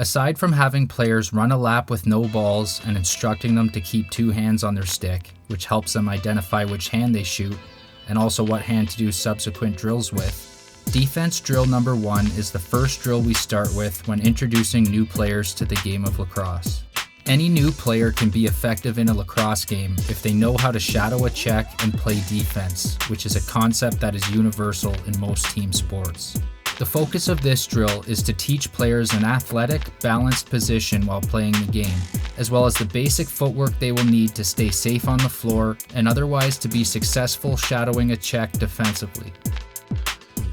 Aside from having players run a lap with no balls and instructing them to keep 2 hands on their stick, which helps them identify which hand they shoot, and also what hand to do subsequent drills with, defense drill number 1 is the first drill we start with when introducing new players to the game of lacrosse. Any new player can be effective in a lacrosse game if they know how to shadow a check and play defense, which is a concept that is universal in most team sports. The focus of this drill is to teach players an athletic, balanced position while playing the game, as well as the basic footwork they will need to stay safe on the floor and otherwise to be successful shadowing a check defensively.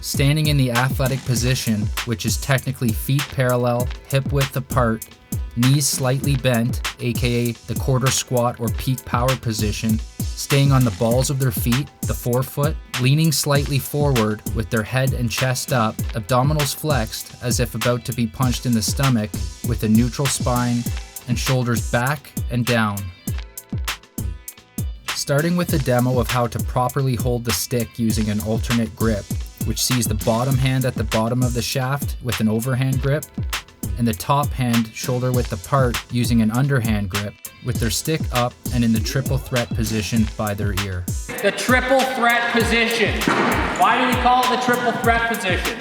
Standing in the athletic position, which is technically feet parallel, hip width apart, knees slightly bent, aka the quarter squat or peak power position, staying on the balls of their feet, the forefoot, leaning slightly forward with their head and chest up, abdominals flexed as if about to be punched in the stomach, with a neutral spine and shoulders back and down. Starting with a demo of how to properly hold the stick using an alternate grip, which sees the bottom hand at the bottom of the shaft with an overhand grip, and the top hand shoulder width apart using an underhand grip, with their stick up and in the triple threat position by their ear. The triple threat position. Why do we call it the triple threat position?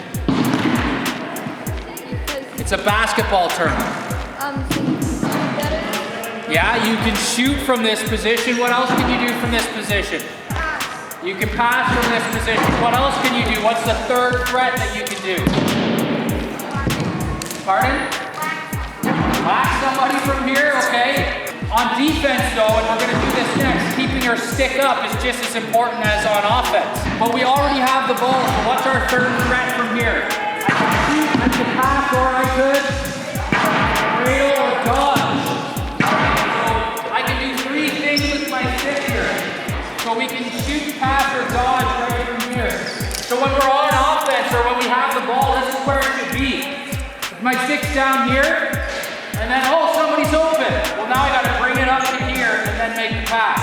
It's a basketball term. Yeah, you can shoot from this position. What else can you do from this position? You can pass from this position. What else can you do? What's the third threat that you can do? Pardon? Lax somebody from here, okay? On defense though, and we're gonna do this next, keeping your stick up is just as important as on offense. But we already have the ball, so what's our third threat from here? I can shoot, I can pass, or I could cradle or dodge. So I can do 3 things with my stick here. So we can shoot, pass, or dodge right from here. So when we're on offense or when we have the ball, this is where it should be. My stick's down here, and then, oh, somebody's open. Well, now I gotta bring it up to here and then make the pass.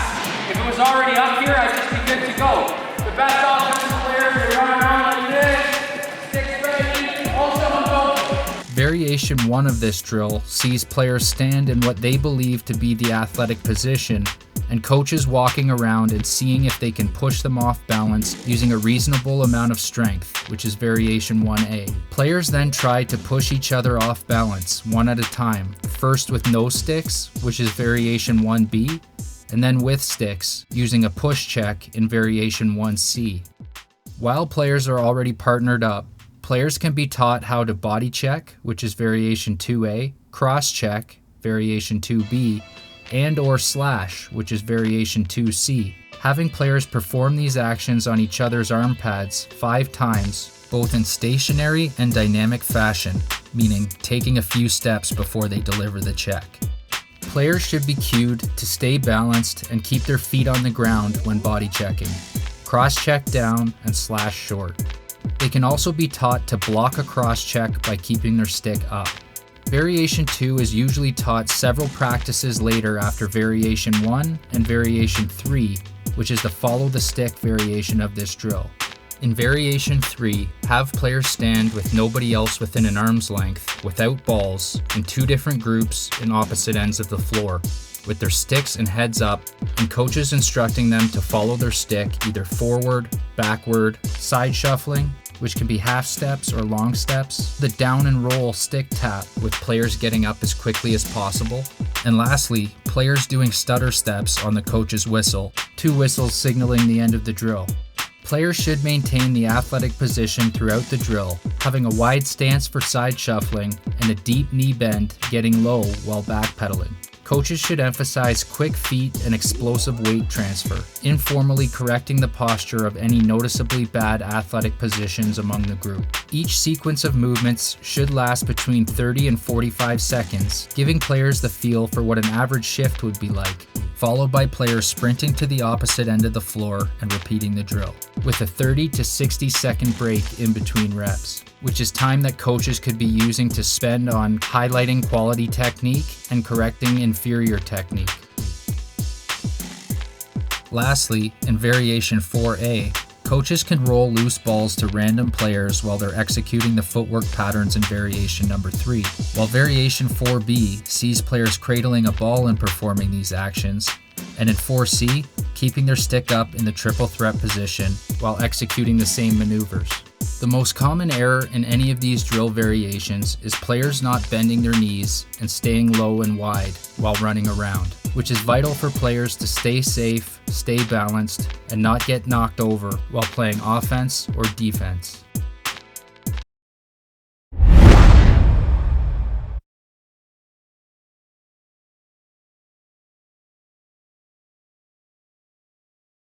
If it was already up here, I'd just be good to go. The best offensive players, they run around like this, stick's ready, oh, someone's open. Variation 1 of this drill sees players stand in what they believe to be the athletic position, and coaches walking around and seeing if they can push them off balance using a reasonable amount of strength, which is variation 1A. Players then try to push each other off balance, one at a time, first with no sticks, which is variation 1B, and then with sticks, using a push check in variation 1C. While players are already partnered up, players can be taught how to body check, which is variation 2A, cross check, variation 2B, and or slash, which is variation 2C. Having players perform these actions on each other's arm pads 5 times, both in stationary and dynamic fashion, meaning taking a few steps before they deliver the check. Players should be cued to stay balanced and keep their feet on the ground when body checking, cross check down and slash short. They can also be taught to block a cross check by keeping their stick up. Variation 2 is usually taught several practices later after Variation 1 and Variation 3, which is the follow the stick variation of this drill. In Variation 3, have players stand with nobody else within an arm's length, without balls, in 2 different groups in opposite ends of the floor, with their sticks and heads up, and coaches instructing them to follow their stick either forward, backward, side shuffling, which can be half steps or long steps, the down and roll stick tap with players getting up as quickly as possible, and lastly, players doing stutter steps on the coach's whistle, 2 whistles signaling the end of the drill. Players should maintain the athletic position throughout the drill, having a wide stance for side shuffling and a deep knee bend getting low while backpedaling. Coaches should emphasize quick feet and explosive weight transfer, informally correcting the posture of any noticeably bad athletic positions among the group. Each sequence of movements should last between 30 and 45 seconds, giving players the feel for what an average shift would be like, followed by players sprinting to the opposite end of the floor and repeating the drill, with a 30 to 60 second break in between reps, which is time that coaches could be using to spend on highlighting quality technique and correcting inferior technique. Lastly, in Variation 4A, Coaches can roll loose balls to random players while they're executing the footwork patterns in variation number 3, while variation 4B sees players cradling a ball and performing these actions, and in 4C, keeping their stick up in the triple threat position while executing the same maneuvers. The most common error in any of these drill variations is players not bending their knees and staying low and wide while running around, which is vital for players to stay safe, stay balanced, and not get knocked over while playing offense or defense.